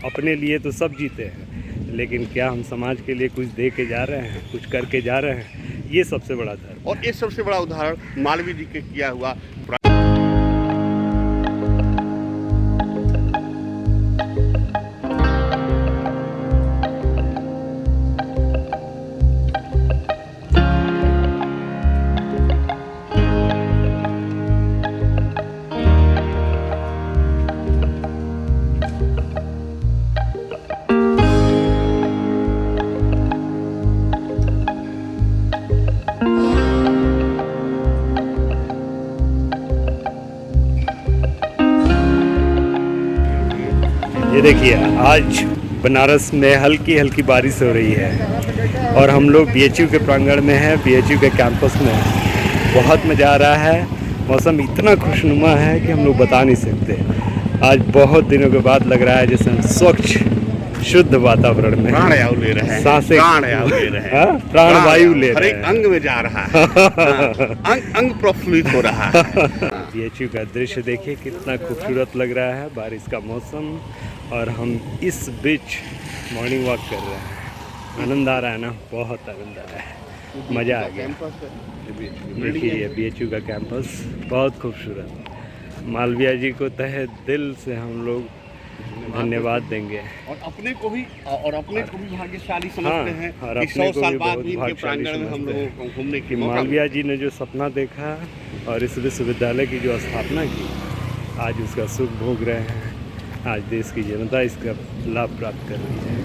अपने लिए तो सब जीते हैं, लेकिन क्या हम समाज के लिए कुछ दे के जा रहे हैं, कुछ करके जा रहे हैं? ये सबसे बड़ा धर्म। और ये सबसे बड़ा उदाहरण मालवीय जी के किया हुआ ये देखिए, आज बनारस में हल्की हल्की बारिश हो रही है और हम लोग बीएचयू के प्रांगण में हैं, बीएचयू के कैंपस में हैं। बहुत मज़ा आ रहा है, मौसम इतना खुशनुमा है कि हम लोग बता नहीं सकते। आज बहुत दिनों के बाद लग रहा है जैसे हम स्वच्छ शुद्ध वातावरण में प्राणवायु ले रहे हैं, सांसें प्राणवायु ले रहे हैं, प्राणवायु ले हर रहे एक हैं। अंग में जा रहा है, अंग प्रफुल्लित हो रहा है। बीएचयू का दृश्य देखिए कितना खूबसूरत लग रहा है, बारिश का मौसम, और हम इस बीच मॉर्निंग वॉक कर रहे हैं। आनंद आ रहा है ना, बहुत आनंद आ रहा है, मज़ा आ गया। देखिए ये बीएचयू का कैंपस बहुत खूबसूरत। मालवीय जी को तहे दिल से हम लोग धन्यवाद देंगे। और अपने को भी भाग्यशाली समझते हाँ, हैं और कि अपने 100 को साल भी बाद बहुत भी इनके भाग्यशाली प्रांगण में हम समझते लोगों हैं को घूमने कि की मौका मालवीय जी ने जो सपना देखा और इस विश्वविद्यालय की जो स्थापना की, आज उसका सुख भोग रहे हैं। आज देश की जनता इसका लाभ प्राप्त कर रही है।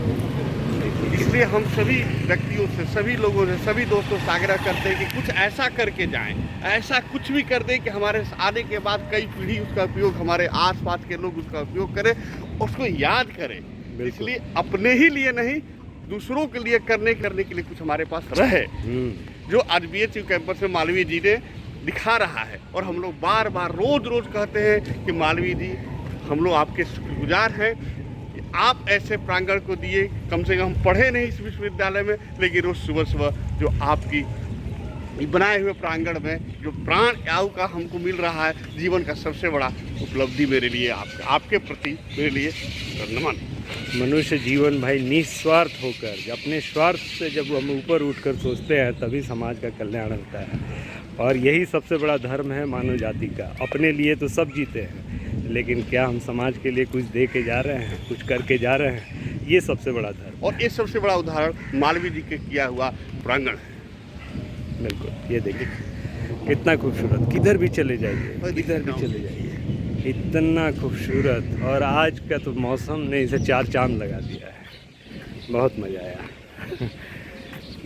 इसलिए हम सभी व्यक्तियों से, सभी लोगों से, सभी दोस्तों से आग्रह करते हैं कि कुछ ऐसा करके जाएं, ऐसा कुछ भी कर दें कि हमारे आने के बाद कई पीढ़ी उसका उपयोग, हमारे आसपास के लोग उसका उपयोग करें, उसको याद करें। इसलिए अपने ही लिए नहीं, दूसरों के लिए करने के लिए कुछ हमारे पास रहे, जो आज बीएचयू कैंपस में मालवीय जी ने दिखा रहा है। और हम लोग बार बार रोज कहते हैं कि मालवीय जी, हम लोग आपके शुक्रगुजार हैं कि आप ऐसे प्रांगण को दिए। कम से कम हम पढ़े नहीं इस विश्वविद्यालय में, लेकिन रोज सुबह जो आपकी बनाए हुए प्रांगण में जो प्राण वायु का हमको मिल रहा है, जीवन का सबसे बड़ा उपलब्धि मेरे लिए आपके प्रति मेरे लिए नमन। मनुष्य जीवन भाई निस्वार्थ होकर, अपने स्वार्थ से जब हम ऊपर उठकर सोचते हैं तभी समाज का कल्याण होता है। और यही सबसे बड़ा धर्म है मानव जाति का। अपने लिए तो सब जीते हैं, लेकिन क्या हम समाज के लिए कुछ दे के जा रहे हैं, कुछ करके जा रहे हैं? ये सबसे बड़ा धर्म। और ये सबसे बड़ा उदाहरण मालवीय जी के किया हुआ प्रांगण है। बिल्कुल, ये देखिए कितना खूबसूरत। किधर भी चले जाइए, किधर भी चले जाइए, इतना खूबसूरत। और आज का तो मौसम ने इसे चार चांद लगा दिया है। बहुत मज़ा आया,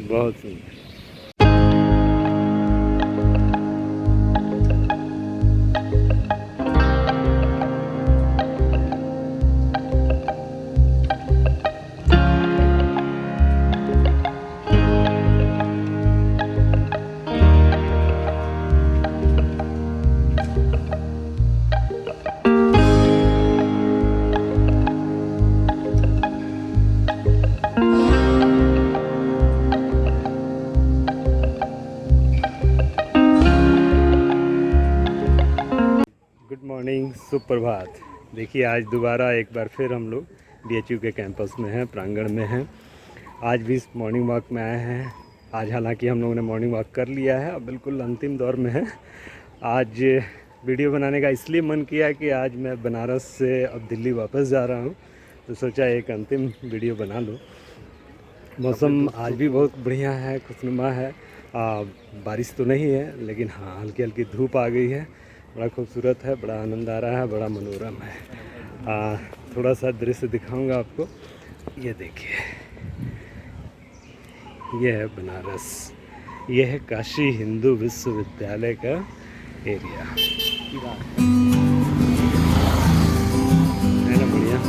बहुत सुंदर। गुड मॉर्निंग, सुप्रभात। देखिए आज दोबारा एक बार फिर हम लोग बीएचयू के कैंपस में हैं, प्रांगण में हैं। आज भी मॉर्निंग वॉक में आए हैं। आज हालांकि हम लोगों ने मॉर्निंग वॉक कर लिया है, अब बिल्कुल अंतिम दौर में है। आज वीडियो बनाने का इसलिए मन किया कि आज मैं बनारस से अब दिल्ली वापस जा रहा हूँ, तो सोचा एक अंतिम वीडियो बना लूँ। मौसम आज भी बहुत बढ़िया है, खुशनुमा है। बारिश तो नहीं है, लेकिन हाँ हल्की हल्की धूप आ गई है। बड़ा खूबसूरत है, बड़ा आनंद आ रहा है, बड़ा मनोरम है। थोड़ा सा दृश्य दिखाऊंगा आपको। ये देखिए, ये है बनारस, ये है काशी हिंदू विश्वविद्यालय का एरिया। है ना बढ़िया?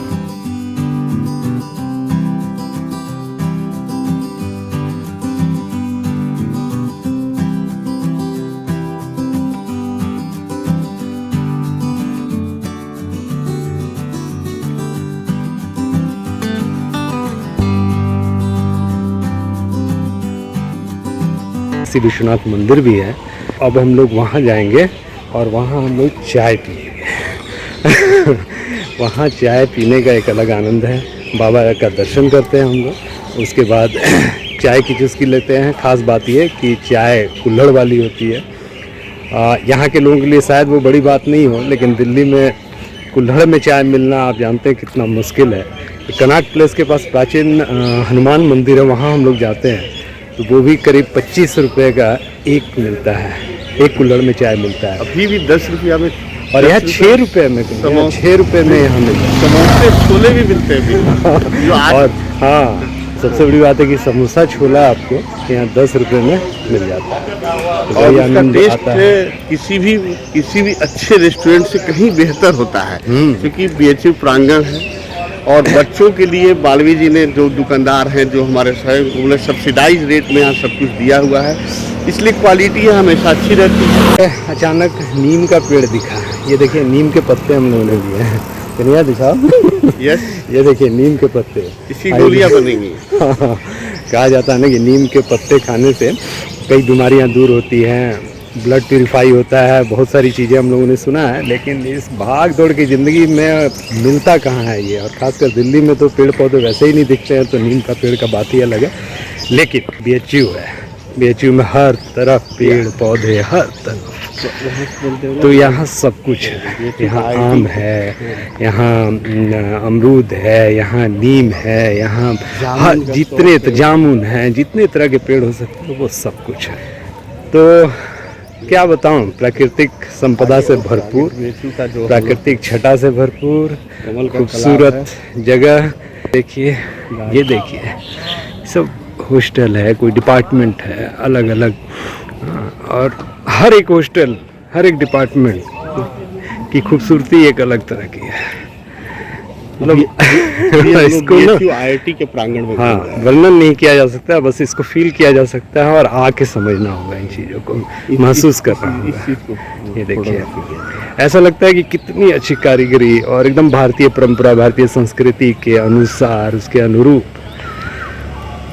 काशी विश्वनाथ मंदिर भी है। अब हम लोग वहाँ जाएंगे और वहाँ हम लोग चाय पिएंगे। वहाँ चाय पीने का एक अलग आनंद है। बाबा का दर्शन करते हैं हम लोग। उसके बाद चाय की चुस्की लेते हैं। ख़ास बात ये कि चाय कुल्हड़ वाली होती है। यहाँ के लोगों के लिए शायद वो बड़ी बात नहीं हो, लेकिन दिल्ली में कुल्हड़ में चाय मिलना आप जानते हैं कितना मुश्किल है। कनॉट प्लेस के पास प्राचीन हनुमान मंदिर है, वहाँ हम लोग जाते हैं तो वो भी करीब 25 रुपये का एक मिलता है, एक कुल्हड़ में चाय मिलता है। अभी भी 10 रुपया में, और यहाँ 6 रुपये में, 6 रुपये में यहाँ मिलता है। समोसे छोले भी मिलते हैं जो आज। और हाँ, सबसे बड़ी बात है कि समोसा छोला आपको यहाँ 10 रुपये में मिल जाता है। तो और वही उसका आनंद टेस्ट आता है। किसी भी अच्छे रेस्टोरेंट से कहीं बेहतर होता है, क्योंकि बीएचयू प्रांगण है। और बच्चों के लिए बालवी जी ने, जो दुकानदार हैं, जो हमारे शहर, उन्होंने सब्सिडाइज रेट में यहाँ सब कुछ दिया हुआ है, इसलिए क्वालिटी यहाँ हमेशा अच्छी रहती है। अचानक नीम का पेड़ दिखा। ये देखिए नीम के पत्ते हम लोगों ने लिए हैं। कन्हैया दिखाओ। यस, ये देखिए नीम के पत्ते, इसी गोलियाँ बनेंगी। कहा जाता है ना कि नीम के पत्ते खाने से कई बीमारियां दूर होती हैं, ब्लड प्यूरिफाई होता है, बहुत सारी चीज़ें हम लोगों ने सुना है। लेकिन इस भाग दौड़ की ज़िंदगी में मिलता कहाँ है ये, और ख़ासकर दिल्ली में तो पेड़ पौधे वैसे ही नहीं दिखते हैं, तो नीम का पेड़ का बात ही अलग है। लेकिन बीएचयू है, बीएचयू में हर तरफ पेड़ पौधे, हर तरफ। तो यहाँ सब कुछ है। यहाँ आम है, यहाँ अमरूद है, यहाँ नीम है, यहाँ हर जितने जामुन हैं, जितने तरह के पेड़ हो सकते हैं वो सब कुछ है। तो क्या बताऊँ, प्राकृतिक संपदा से भरपूर, प्राकृतिक छटा से भरपूर, खूबसूरत जगह। देखिए, ये देखिए, सब हॉस्टल है, कोई डिपार्टमेंट है, अलग अलग। और हर एक हॉस्टल, हर एक डिपार्टमेंट की खूबसूरती एक अलग तरह की है। मतलब इसको ना IIT के प्रांगण में, हाँ, वर्णन नहीं किया जा सकता, बस इसको फील किया जा सकता है और आके समझना होगा, इन चीज़ों को महसूस करना होगा। ये देखिए, ऐसा लगता है कि कितनी अच्छी कारीगरी और एकदम भारतीय परंपरा, भारतीय संस्कृति के अनुसार, उसके अनुरूप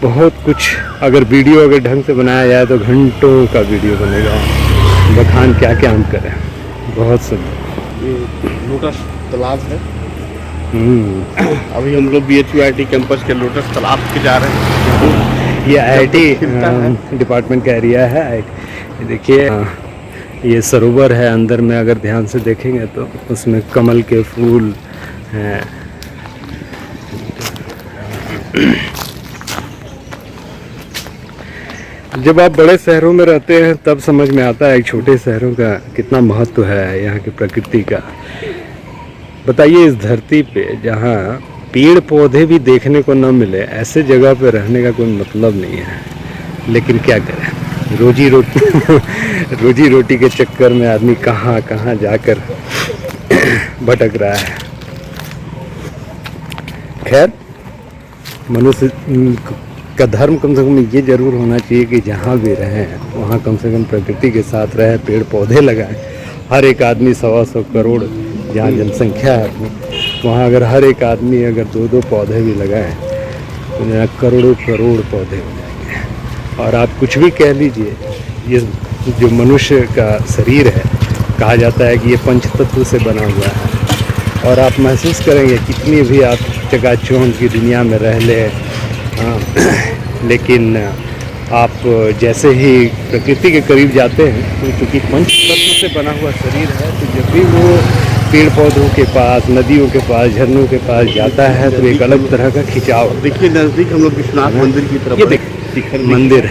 बहुत कुछ। अगर वीडियो अगर ढंग से बनाया जाए तो घंटों का वीडियो बनेगा। बखान क्या क्या हम करें, बहुत सुंदर। ये लोटस तालाब है। अभी हम लोग BHU IIT कैंपस के लोटस तालाब पे जा रहे हैं। ये IIT डिपार्टमेंट का एरिया है। ये देखिए, ये सरोवर है, अंदर में अगर ध्यान से देखेंगे तो उसमें कमल के फूल हैं। जब आप बड़े शहरों में रहते हैं तब समझ में आता है छोटे शहरों का कितना महत्व है, यहाँ की प्रकृति का। बताइए, इस धरती पे जहाँ पेड़ पौधे भी देखने को न मिले, ऐसे जगह पे रहने का कोई मतलब नहीं है। लेकिन क्या करें, रोजी रोटी के चक्कर में आदमी कहाँ कहाँ जाकर भटक रहा है। खैर, मनुष्य का धर्म कम से कम ये जरूर होना चाहिए कि जहाँ भी रहें वहाँ कम से कम प्रकृति के साथ रहें, पेड़ पौधे लगाएं। हर एक आदमी 125 करोड़ जहाँ जनसंख्या है अपनी, वहाँ अगर हर एक आदमी अगर 2-2 पौधे भी लगाएं तो यहाँ करोड़ों करोड़ पौधे हो जाएंगे। और आप कुछ भी कह लीजिए, ये जो मनुष्य का शरीर है, कहा जाता है कि ये पंचतत्व से बना हुआ है। और आप महसूस करेंगे कितनी भी आप चकाचौंध की दुनिया में रह ले, लेकिन आप जैसे ही प्रकृति के करीब जाते हैं तो चूँकि पंच तत्व से बना हुआ शरीर है, तो जब भी वो पेड़ पौधों के पास, नदियों के पास, झरनों के पास जाता है तो एक अलग तरह का खिंचाव। देखिए, नज़दीक हम लोग विश्वनाथ मंदिर की तरफ, ये देखिए मंदिर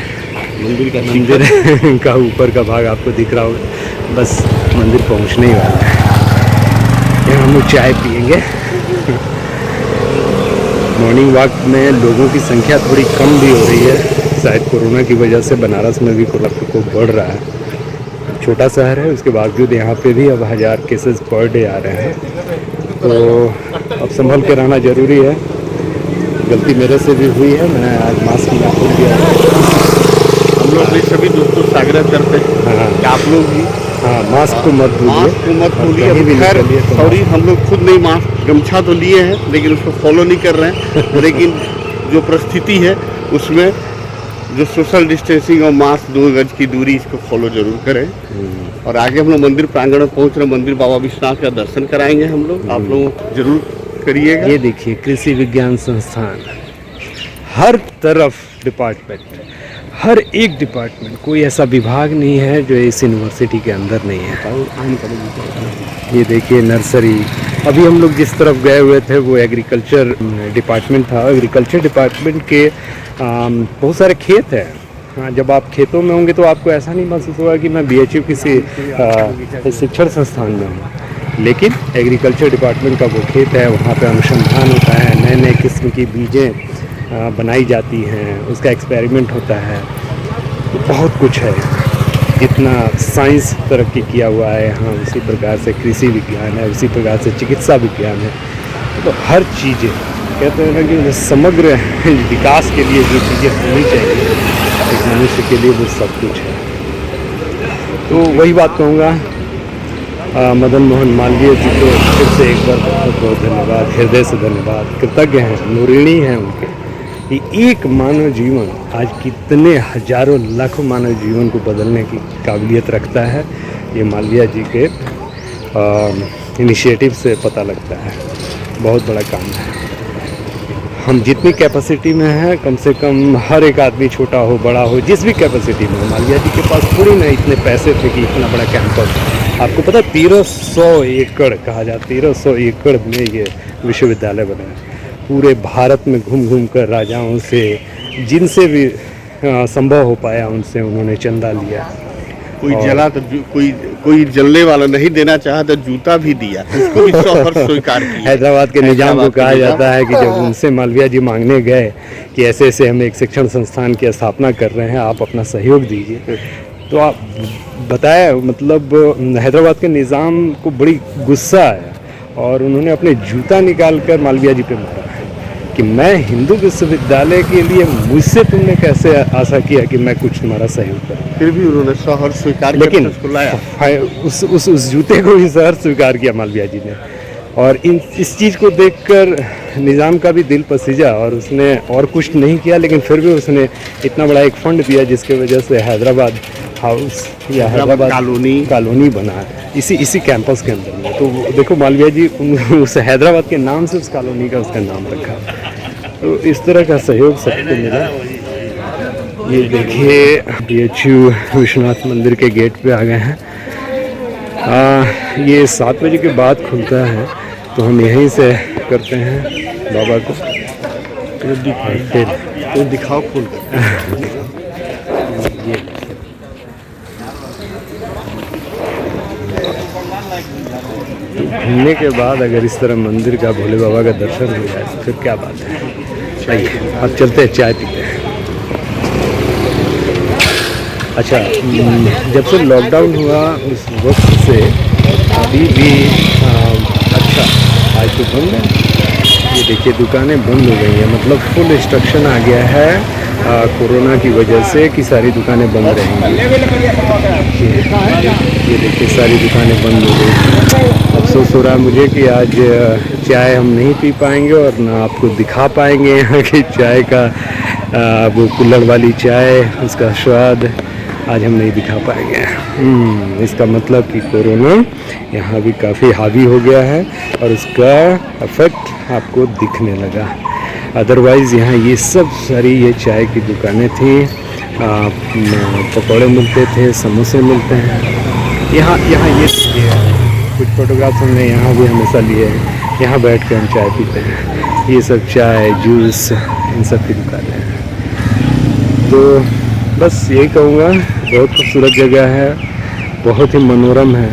का ऊपर का भाग आपको दिख रहा होगा। बस मंदिर पहुंचने ही वाला है। यहाँ हम लोग चाय पियेंगे। मॉर्निंग वॉक में लोगों की संख्या थोड़ी कम भी हो रही है, शायद कोरोना की वजह से। बनारस में भी कोरोना बढ़ रहा है। छोटा शहर है, उसके बावजूद यहाँ पे भी अब 1000 केसेस पर डे आ रहे हैं। तो अब संभल के रहना ज़रूरी है। गलती मेरे से भी हुई है, मैं आज मास्क नहीं खोल दिया। हम लोग भी सभी दोस्तों से आग्रह करते हैं कि आप लोग भी मास्क को मत भूलिए। खैर, सॉरी, हम लोग खुद नहीं मास्क, गमछा तो लिए हैं लेकिन उसको फॉलो नहीं कर रहे हैं। लेकिन जो परिस्थिति है उसमें जो सोशल डिस्टेंसिंग और मास्क 2 गज की दूरी, इसको फॉलो जरूर करें। और आगे हम लोग मंदिर प्रांगण में पहुंच रहे हैं। मंदिर बाबा विश्वनाथ का दर्शन कराएंगे हम लोग। आप लोग जरूर करिएगा। ये देखिए कृषि विज्ञान संस्थान, हर तरफ डिपार्टमेंट, हर एक डिपार्टमेंट, कोई ऐसा विभाग नहीं है जो इस यूनिवर्सिटी के अंदर नहीं है। ये देखिए नर्सरी, अभी हम लोग जिस तरफ गए हुए थे वो एग्रीकल्चर डिपार्टमेंट था। एग्रीकल्चर डिपार्टमेंट के बहुत सारे खेत हैं। हाँ, जब आप खेतों में होंगे तो आपको ऐसा नहीं महसूस होगा कि मैं BHU किसी शिक्षण संस्थान में हूँ, लेकिन एग्रीकल्चर डिपार्टमेंट का वो खेत है, वहाँ पे अनुसंधान होता है, नए नए किस्म की बीजें बनाई जाती हैं, उसका एक्सपेरिमेंट होता है, बहुत कुछ है। जितना साइंस तरक्की किया हुआ है यहाँ, उसी प्रकार से कृषि विज्ञान है, उसी प्रकार से चिकित्सा विज्ञान है। तो हर चीज़ें कहते हैं ना कि समग्र विकास के लिए जो चीज़ें होनी चाहिए एक मनुष्य के लिए, वो सब कुछ है। तो वही बात कहूँगा, मदन मोहन मालवीय जी को फिर से एक बार बहुत बहुत धन्यवाद, हृदय से धन्यवाद, कृतज्ञ हैं, ऋणी हैं उनके कि एक मानव जीवन आज कितने हजारों लाखों मानव जीवन को बदलने की काबिलियत रखता है। ये मालवीय जी के इनिशिएटिव से पता लगता है। बहुत बड़ा काम है। हम जितनी कैपेसिटी में हैं, कम से कम हर एक आदमी, छोटा हो बड़ा हो, जिस भी कैपेसिटी में हो, मालवीय जी के पास थोड़ी ना इतने पैसे थे कि इतना बड़ा कैंपस। आपको पता है 1300 एकड़ कहा जाता है, 1300 एकड़ में ये विश्वविद्यालय बना है। पूरे भारत में घूम घूम कर राजाओं से, जिनसे भी संभव हो पाया उनसे उन्होंने चंदा लिया। कोई जला तो कोई जलने वाला नहीं देना चाहा तो जूता भी दिया, उसको भी सौहर्ष स्वीकार किया। हैदराबाद के निजाम को कहा जाता है कि जब उनसे मालवीय जी मांगने गए कि ऐसे ऐसे हम एक शिक्षण संस्थान की स्थापना कर रहे हैं, आप अपना सहयोग दीजिए, तो आप बताया, मतलब हैदराबाद के निजाम को बड़ी गुस्सा आया और उन्होंने अपने जूता निकाल कर मालवीय जी पे मारा कि मैं हिंदू विश्वविद्यालय के लिए, मुझसे तुमने कैसे आशा किया कि मैं कुछ तुम्हारा सहयोग करूं। फिर भी उन्होंने सहर्ष स्वीकार किया, लेकिन उसको लाया। उस जूते को भी सहर्ष स्वीकार किया मालवीय जी ने। और इस चीज़ को देखकर निज़ाम का भी दिल पसीजा और उसने और कुछ नहीं किया, लेकिन फिर भी उसने इतना बड़ा एक फंड दिया जिसके वजह से हैदराबाद हाउस या हैदराबाद कॉलोनी बना है इसी कैंपस के अंदर में। तो देखो मालवीय जी उस हैदराबाद के नाम से उस कॉलोनी का उसका नाम रखा। तो इस तरह का सहयोग सबको मिला। ये देखिए BHU विश्वनाथ मंदिर के गेट पे आ गए हैं। ये 7 बजे के बाद खुलता है, तो हम यहीं से करते हैं बाबा को। तो दिखाओ खोल कर। ये घूमने के बाद अगर इस तरह मंदिर का, भोले बाबा का दर्शन हो जाए तो फिर क्या बात है। आइए अब चलते हैं, चाय पीते हैं। अच्छा, जब से लॉकडाउन हुआ उस वक्त से अभी भी अच्छा, आज तो बंद है। ये देखिए दुकानें बंद हो गई हैं, मतलब फुल इंस्ट्रक्शन आ गया है कोरोना की वजह से कि सारी दुकानें बंद रहेंगी। ये देखिए सारी दुकानें बंद हो गई। अफसोस हो रहा है मुझे कि आज चाय हम नहीं पी पाएंगे और ना आपको दिखा पाएंगे यहाँ की चाय का वो कुल्हड़ वाली चाय, उसका स्वाद आज हम नहीं दिखा पाएंगे। इसका मतलब कि कोरोना यहाँ भी काफ़ी हावी हो गया है और उसका इफेक्ट आपको दिखने लगा। अदरवाइज़ यहाँ ये सब सारी ये चाय की दुकानें थी, पकौड़े मिलते थे, समोसे मिलते हैं। यहाँ ये कुछ फोटोग्राफ्स हमने यहाँ भी हमेशा लिए हैं। यहाँ बैठ कर हम चाय पीते हैं। ये सब चाय, जूस, इन सब की दुकानें हैं। तो बस यही कहूँगा, बहुत खूबसूरत जगह है, बहुत ही मनोरम है।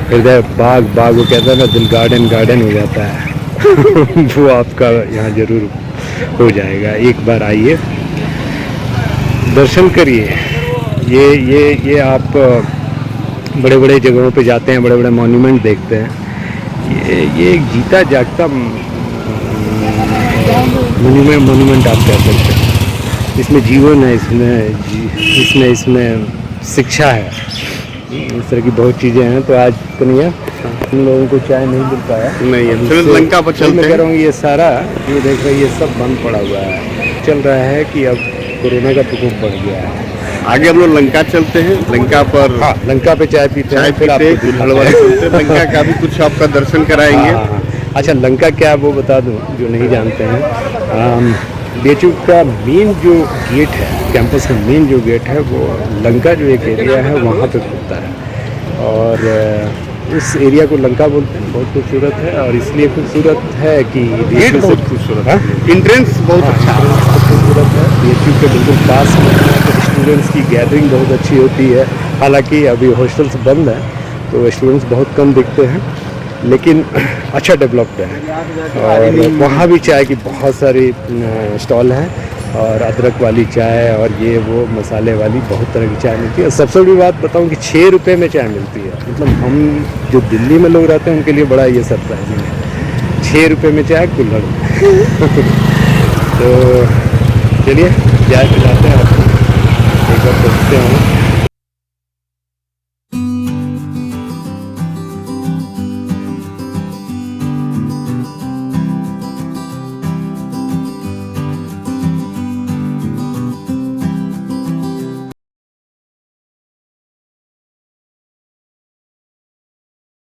हृदय बाग वो कहता है ना, दिल गार्डन हो जाता है। वो आपका यहाँ ज़रूर हो जाएगा। एक बार आइए, दर्शन करिए। ये आप बड़े बड़े जगहों पे जाते हैं, बड़े बड़े मॉन्यूमेंट देखते हैं। ये एक जीता जागता मॉन्यूमेंट आप कह सकते हैं। इसमें जीवन है, इसमें शिक्षा है, इस तरह की बहुत चीज़ें हैं। तो आज कन्हैया हम लोगों को चाय नहीं मिल पाया। नहीं, चलो लंका पर चलते हैं। मैं कह रहा हूँ ये सारा ये देख रहे, ये सब बंद पड़ा हुआ है। चल रहा है कि अब कोरोना का प्रकोप बढ़ गया है। आगे हम लोग लंका चलते हैं, लंका पर, लंका पे चाय पीते हैं, फिर आपको लंका का भी कुछ आपका दर्शन कराएंगे। अच्छा, लंका क्या है वो बता दूं जो नहीं जानते हैं। BHU का मेन जो गेट है, कैंपस का मेन जो गेट है, वो लंका जो एक एरिया है वहाँ पे खुलता है। और उस एरिया को लंका बोलते हैं। बहुत खूबसूरत है, और इसलिए खूबसूरत है कि गेट बहुत खूबसूरत है, इंट्रेंस बहुत अच्छा है। बहुत खूबसूरत है। BHU के बिल्कुल पास में है, तो स्टूडेंट्स की गैदरिंग बहुत अच्छी होती है। हालांकि अभी हॉस्टल्स बंद हैं तो स्टूडेंट्स बहुत कम दिखते हैं, लेकिन अच्छा डेवलप्ड है। और वहाँ भी चाय की बहुत सारी स्टॉल हैं, और अदरक वाली चाय और ये वो मसाले वाली बहुत तरह की चाय मिलती है। सबसे बड़ी बात बताऊँ कि 6 रुपये में चाय मिलती है। मतलब हम जो दिल्ली में लोग रहते हैं उनके लिए बड़ा ये सरप्राइजिंग है, 6 रुपये में चाय कुल्हड़ में। तो चलिए चाय पे जाते हैं, एक बार पूछते हैं।